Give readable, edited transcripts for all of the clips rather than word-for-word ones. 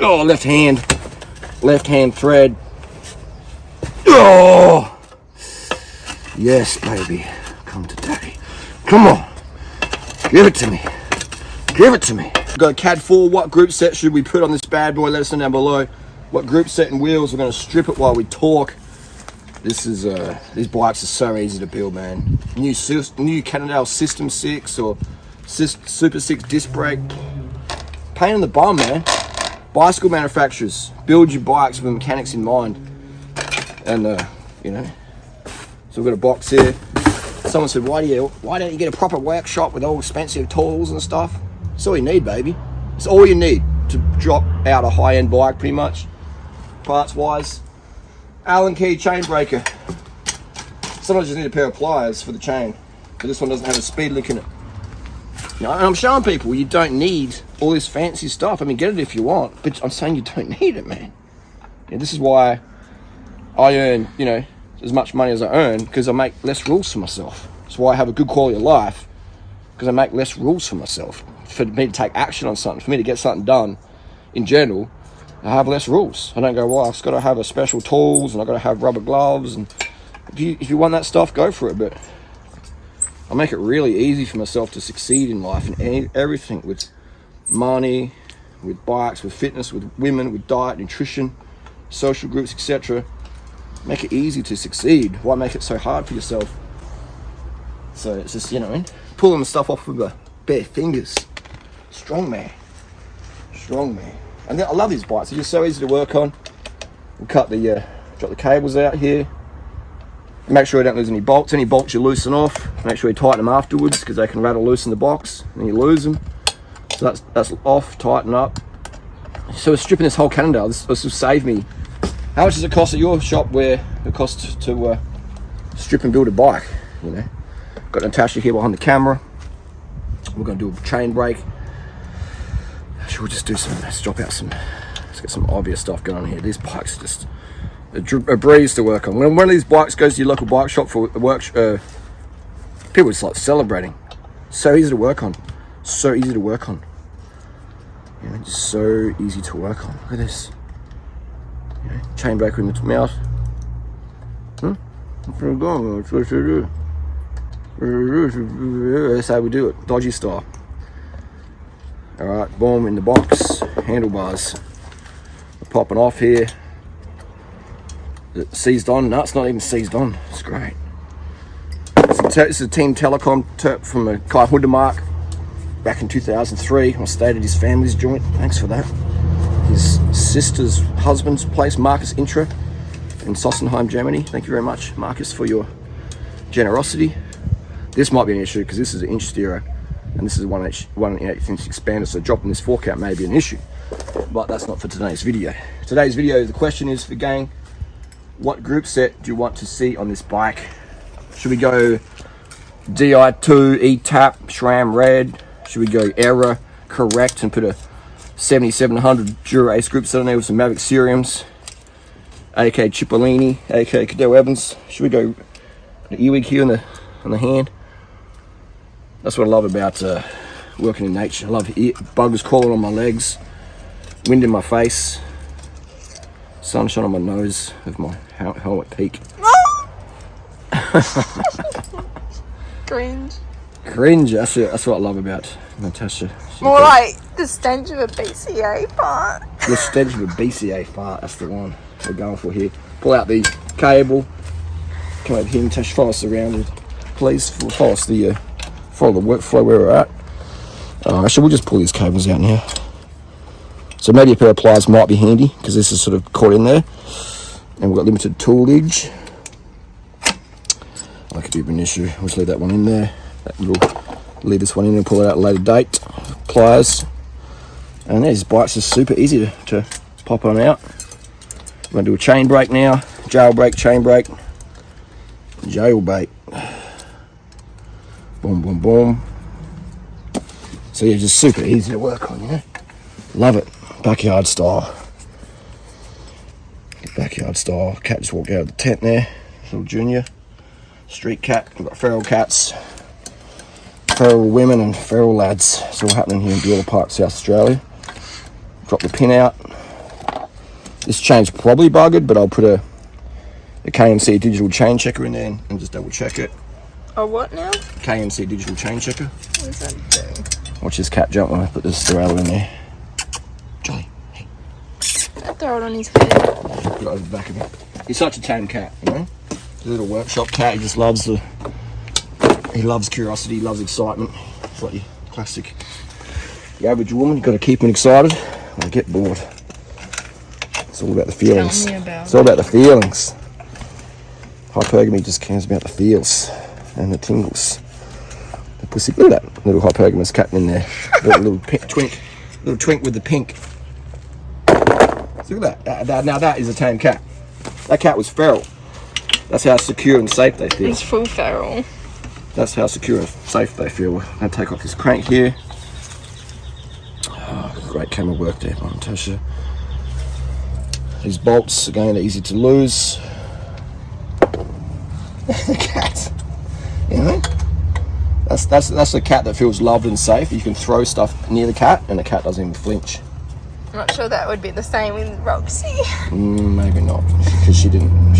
Oh, left hand thread. Oh, yes, baby. Come to daddy. Come on. Give it to me. Give it to me. We've got a CAAD4. What group set should we put on this bad boy? Let us know down below. What group set and wheels? We're going to strip it while we talk. This is these bikes are so easy to build, man. New Cannondale System 6 or Super 6 disc brake. Pain in the bum, man. Bicycle manufacturers build your bikes with mechanics in mind, and you know. So we've got a box here. Someone said, why don't you get a proper workshop with all expensive tools and stuff? That's all you need, baby. It's all you need to drop out a high-end bike, pretty much, parts-wise. Allen key chain breaker. Sometimes you just need a pair of pliers for the chain, but this one doesn't have a speed link in it. You know, and I'm showing people you don't need all this fancy stuff. I mean, get it if you want, but I'm saying you don't need it, man. Yeah, this is why I earn, you know, as much money as I earn, because I make less rules for myself. That's why I have a good quality of life, because I make less rules for myself. For me to take action on something, for me to get something done in general, I have less rules. I don't go, well, I've got to have a special tools and I've got to have rubber gloves, and if you want that stuff, go for it. But I make it really easy for myself to succeed in life and everything, with money, with bikes, with fitness, with women, with diet, nutrition, social groups, etc. Make it easy to succeed. Why make it so hard for yourself? So it's just, you know, pulling the stuff off with the bare fingers. Strong man. Strong man. And I love these bikes. They're just so easy to work on. We'll cut the drop the cables out here. Make sure you don't lose any bolts. Any bolts you loosen off, make sure you tighten them afterwards, because they can rattle loose in the box and you lose them. So that's off, tighten up. So we're stripping this whole Cannondale. This will save me. How much does it cost at your shop where it costs to strip and build a bike? You know, got Natasha here behind the camera. We're going to do a chain break. Actually, we'll just do some. Let's drop out some. Let's get some obvious stuff going on here. These bikes are just a breeze to work on. When one of these bikes goes to your local bike shop for work, people just like celebrating. So easy to work on. So easy to work on. You know, just so easy to work on. Look at this. You know, chain breaker in the mouth. That's where we're going. That's what you do. That's how we do it. Dodgy style. Alright, boom, in the box. Handlebars. We're popping off here. Is it seized on? No, it's not even seized on. It's great. This is a Team Telecom tip from a Kai Hundemark back in 2003. I stayed at his family's joint. Thanks for that. His sister's husband's place, Marcus Intra, in Sossenheim, Germany. Thank you very much, Marcus, for your generosity. This might be an issue because this is an inch steerer and this is 1 inch expander, so dropping this fork out may be an issue. But that's not for today's video. Today's video, the question is for gang, what group set do you want to see on this bike? Should we go DI2 E-Tap SRAM red? Should we go error correct and put a 7700 Dura Ace group set on there with some Mavic Seriums, AK Cipollini, AK Cadell Evans? Should we go an Ewig here on the hand? That's what I love about working in nature. I love buggers crawling on my legs, wind in my face, sunshine on my nose with my helmet peak. Cringe. Cringe, that's what I love about Natasha. More like the stench of a BCA fart. The stench of a BCA fart, that's the one we're going for here. Pull out the cable. Come over here, Natasha, follow us around. Please follow us follow the workflow where we're at. Actually, we'll just pull these cables out now. So maybe a pair of pliers might be handy, because this is sort of caught in there. And we've got limited toolage. That could be an issue. We'll just leave that one in there. We'll leave this one in and pull it out at a later date. Pliers. And these bikes are super easy to pop on out. We're going to do a chain brake now. Jailbreak, chain brake. Jailbreak. Boom, boom, boom. So yeah, just super easy to work on, you know. Love it. Backyard style. Backyard style. Cat just walked out of the tent there. Little junior. Street cat. We've got feral cats. Feral women and feral lads. It's all happening here in Bueller Park, South Australia. drop the pin out. This chain's probably buggered, but I'll put a KMC digital chain checker in there and just double check it. Oh, what now? KMC digital chain checker. What does that do? Watch this cat jump when I put this derailleur in there. Jolly, hey. Don't throw it on his head. Put it over the back of him. He's such a tame cat, you know? He's a little workshop cat. He just loves he loves curiosity, he loves excitement. It's like your classic. The average woman, you've got to keep them excited or get bored. It's all about the feelings. Tell me about It's all about the feelings. Hypergamy just cares about the feels and the tingles. The pussy. Look at that little hypergamous cat in there. little twink with the pink. Look at that. Now that is a tame cat. That cat was feral. That's how secure and safe they feel. He's full feral. That's how secure and safe they feel. I'm going to take off this crank here. Oh, great camera work there by Natasha. These bolts, again, are easy to lose. The cat. You know? That's a cat that feels loved and safe. You can throw stuff near the cat and the cat doesn't even flinch. I'm not sure that would be the same with Roxy. Maybe not, because she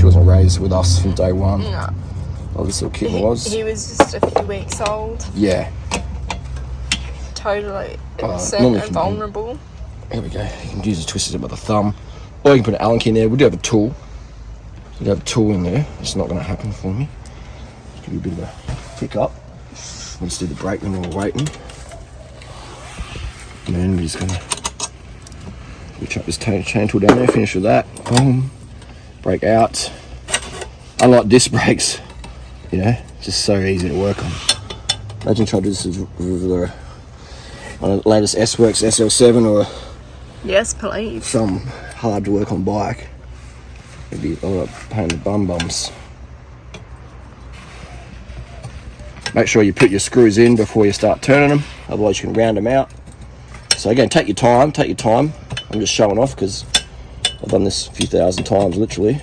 wasn't raised with us from day one. No. Oh, this little kitten was. He was just a few weeks old. Yeah. Totally innocent and vulnerable. Here we go. You can use a twisted by the thumb. Or you can put an Allen key in there. We do have a tool. We do have a tool in there. It's not going to happen for me. Just give you a bit of a pick up. We'll just do the brake when we're waiting. And then we're just going to chuck this chain tool down there, finish with that. Boom. Brake out. Unlike disc brakes, you know, just so easy to work on. Imagine trying to do this with on the latest S-Works SL7 or yes, please. Some hard to work on bike. It'd be a lot of pain in the bums. Make sure you put your screws in before you start turning them, otherwise you can round them out. So again, take your time. I'm just showing off because I've done this a few thousand times, literally.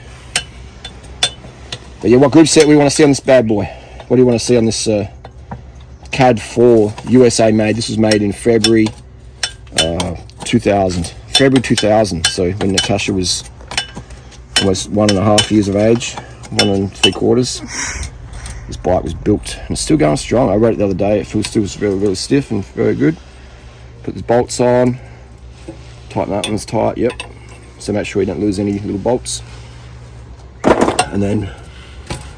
But yeah, what group set we want to see on this bad boy? What do you want to see on this CAAD4 USA made? This was made in February 2000. February 2000, so when Natasha was almost 1.5 years of age, 1 3/4. This bike was built and it's still going strong. I rode it the other day. It feels still really, really stiff and very good. Put the bolts on, tighten that one's tight, yep. So make sure you don't lose any little bolts. And then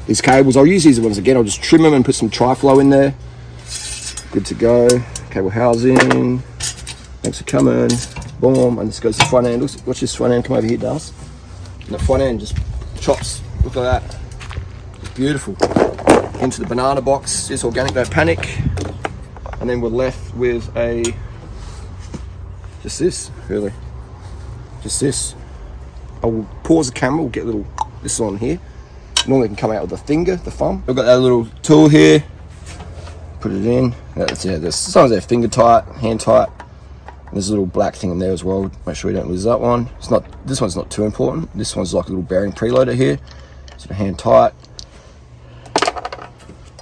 these cables, I'll use these ones again. I'll just trim them and put some tri-flow in there. Good to go. Cable housing. Thanks for coming. Boom. And this goes to the front end. Watch this front end come over here, Dust. And the front end just chops. Look at that. It's beautiful. Into the banana box. It's organic, don't panic. And then we're left with just this, really. Just this. I will pause the camera. We'll get this on here. Normally it can come out with the finger, the thumb. I've got that little tool here. Put it in. That's it. Sometimes they're finger tight, hand tight. And there's a little black thing in there as well. Make sure you don't lose that one. This one's not too important. This one's like a little bearing preloader here. So hand tight.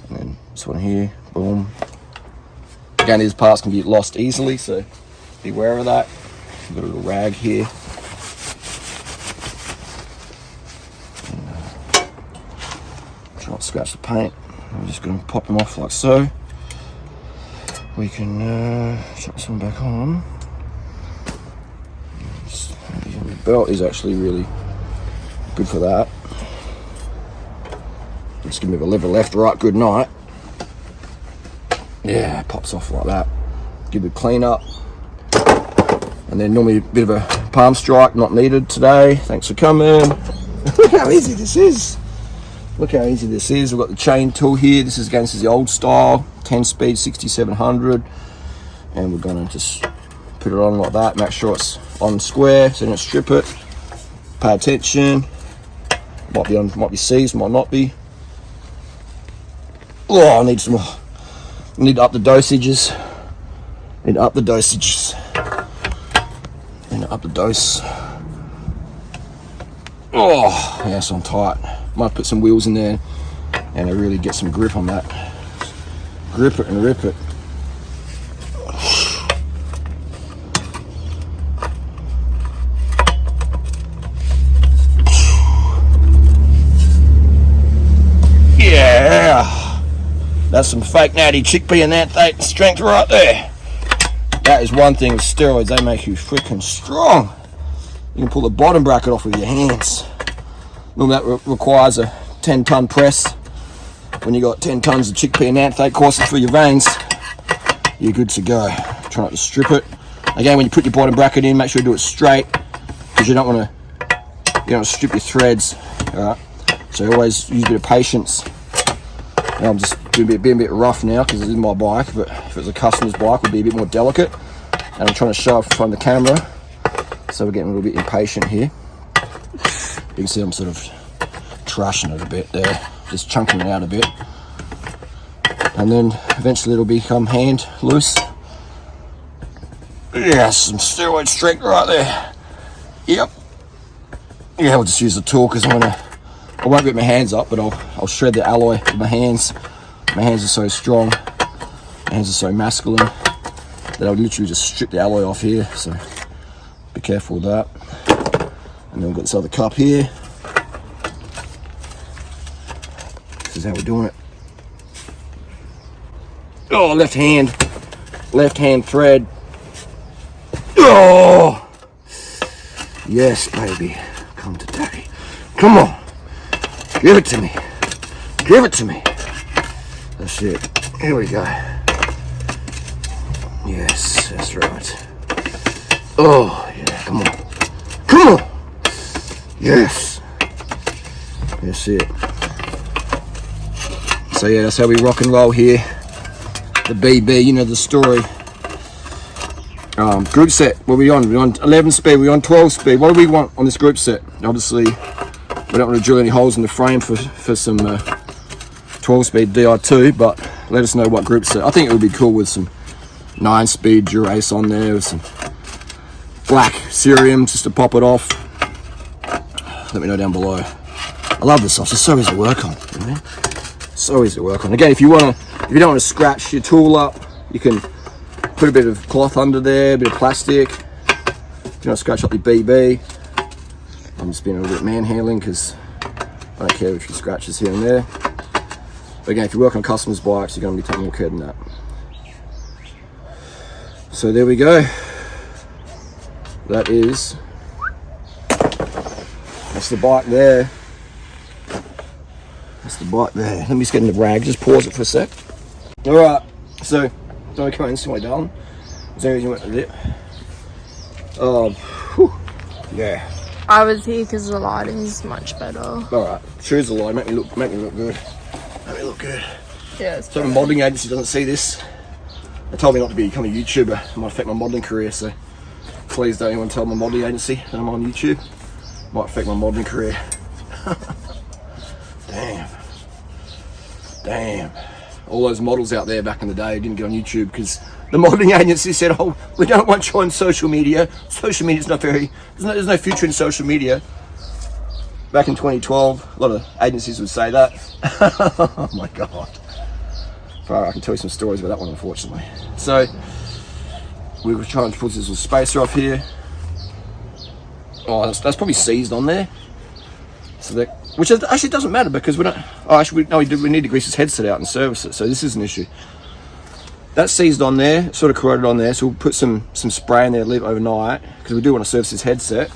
And then this one here. Boom. Again, these parts can be lost easily, so be aware of that. I've got a little rag here. Try not to scratch the paint. I'm just going to pop them off like so. We can chuck this one back on. The belt is actually really good for that. Just give me a lever left, right, good night. Yeah, it pops off like that. Give it a clean up. And then normally a bit of a palm strike, not needed today. Thanks for coming. Look how easy this is. Look how easy this is. We've got the chain tool here. This is the old style, 10-speed, 6700. And we're gonna just put it on like that. Make sure it's on square, so don't strip it. Pay attention. Might be seized, might not be. Oh, I need some more. I need to up the dosages. Need to up the dosages. Need to up the dose. Oh, yeah, so I'm tight. Might put some wheels in there and I really get some grip on that. Grip it and rip it. That's some fake natty chickpea and xanthate strength right there. That is one thing with steroids, they make you freaking strong. You can pull the bottom bracket off with your hands. Well, that requires a 10-ton press. When you got 10 tons of chickpea and xanthate coursing through your veins, you're good to go. Try not to strip it. Again, when you put your bottom bracket in, make sure you do it straight, because you don't want to strip your threads. All right. So always use a bit of patience. And I'm just being a bit rough now because it is my bike, but if it was a customer's bike, it would be a bit more delicate. And I'm trying to show off in front of the camera, so we're getting a little bit impatient here. You can see I'm sort of trashing it a bit there, just chunking it out a bit. And then eventually it'll become hand loose. Yeah, some steroid strength right there. Yep. Yeah, I'll just use the tool because I won't get my hands up, but I'll shred the alloy with my hands. My hands are so strong, my hands are so masculine that I'll literally just strip the alloy off here, so be careful with that. And then we've got this other cup here. This is how we're doing it. Oh, left hand thread. Oh, yes, baby, come to daddy. Come on, give it to me. Give it to me. That's it. Here we go. Yes, that's right. Oh, yeah, come on. Come on. Yes. That's it. So yeah, that's how we rock and roll here. The BB, you know the story. Group set, what are we on? We're on 11 speed, we're on 12 speed. What do we want on this group set? Obviously, we don't want to drill any holes in the frame for some 12 speed DI2, but let us know what group set. I think it would be cool with some 9 speed Durace on there, with some black cerium just to pop it off. Let me know down below. I love this stuff, it's so easy to work on. You know? So easy to work on. Again, if you don't want to scratch your tool up, you can put a bit of cloth under there, a bit of plastic. If you want to scratch up your BB, I'm just being a little bit manhandling because I don't care if you scratches here and there. But again, if you work on customers' bikes, you're going to be taking more care than that. So there we go. That's the bike there. That's the bike there. Let me just get in the rag, just pause it for a sec. Alright, so don't come in this way, darling. Is there anything you want to do? Oh, whew. Yeah. I was here because the lighting is much better. Alright, choose the light, make me look good. Make me look good. Yeah, it's So my modelling agency doesn't see this. They told me not to become a YouTuber. It might affect my modelling career, so please don't anyone tell my modelling agency that I'm on YouTube. It might affect my modelling career. Damn. All those models out there back in the day didn't get on YouTube because the modelling agency said, oh, we don't want you on social media. Social media's not there's no future in social media. Back in 2012, a lot of agencies would say that. Oh my God. I can tell you some stories about that one, unfortunately. So, we were trying to put this little spacer off here. Oh, that's probably seized on there. So which actually doesn't matter because we don't. Oh, actually, we need to grease his headset out and service it. So this is an issue. That's seized on there, sort of corroded on there. So we'll put some spray in there, leave it overnight because we do want to service his headset.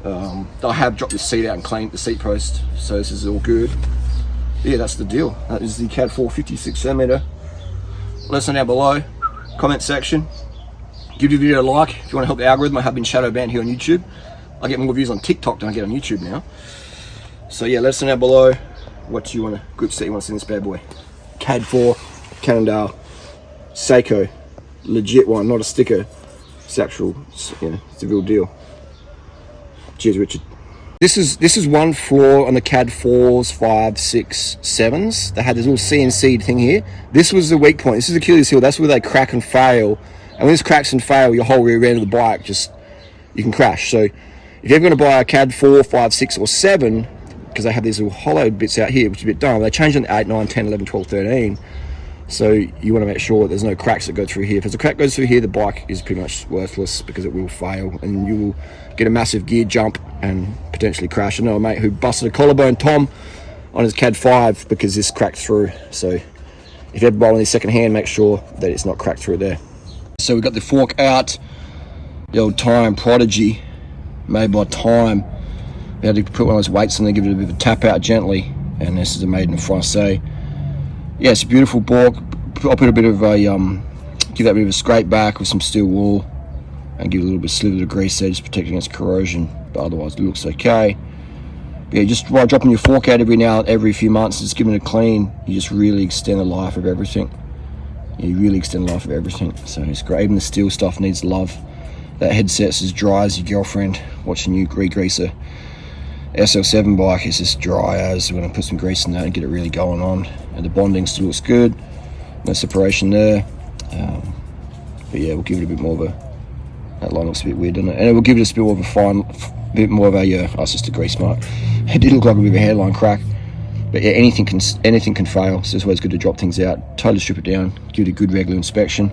I have dropped this seat out and cleaned the seat post, so this is all good. But yeah, that's the deal. That is the CAAD4 56cm. Let us know down below, comment section. Give the video a like if you want to help the algorithm. I have been shadow banned here on YouTube. I get more views on TikTok than I get on YouTube now. So yeah, let us know down below what you want to group set you want to see in this bad boy. CAAD4, Cannondale, Saeco, legit one, not a sticker. It's actual, it's a real deal. Cheers, Richard. This is one flaw on the CAAD4s, 5s, 6s, 7s. They had this little CNC thing here. This was the weak point. This is Achilles heel. That's where they crack and fail. And when this cracks and fail, your whole rear end of the bike you can crash. So if you're ever going to buy a CAAD4, 5, 6, or 7, because they have these little hollowed bits out here, which is a bit dumb. They changed on 8, 9, 10, 11, 12, 13. So you want to make sure there's no cracks that go through here. If there's a crack goes through here, the bike is pretty much worthless because it will fail and you will get a massive gear jump and potentially crash. I know a mate who busted a collarbone, Tom, on his CAAD5 because this cracked through. So if you're bowling this second hand, make sure that it's not cracked through there. So we've got the fork out, the old Time Prodigy, made by Time. We had to put one of those weights on there, give it a bit of a tap out gently, and this is a Maiden Francais. Yeah, it's a beautiful bork. I'll put a bit of a, give that a bit of a scrape back with some steel wool, and give it a little bit of slither of grease there, just protect against corrosion, but otherwise it looks okay. But yeah, just while dropping your fork out every few months, just giving it a clean, you just really extend the life of everything. You really extend the life of everything, so it's great. Even the steel stuff needs love. That headset's as dry as your girlfriend watching you re-grease a SL7 bike. It's just dry as. We're going to put some grease in that and get it really going on. And the bonding still looks good, no separation there. But yeah, we'll give it a bit more of a, that line looks a bit weird, doesn't it? And it will give it a bit more of a fine, bit more of a, it's just a grease mark. It did look like a bit of a hairline crack. But yeah, anything can fail, so it's always good to drop things out, totally strip it down, give it a good regular inspection,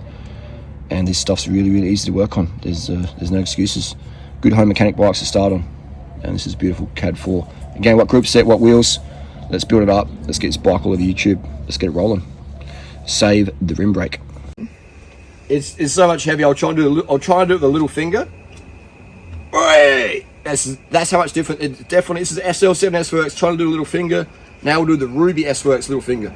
and this stuff's really, really easy to work on. There's no excuses. Good home mechanic bikes to start on, and this is beautiful CAAD4. Again, what group set, what wheels? Let's build it up. Let's get this bike all over YouTube. Let's get it rolling. Save the rim brake. It's so much heavier. I'll try and do it with the little finger. Oi! That's how much different. It definitely. This is SL7 S Works. Trying to do a little finger. Now we'll do the Ruby S Works little finger.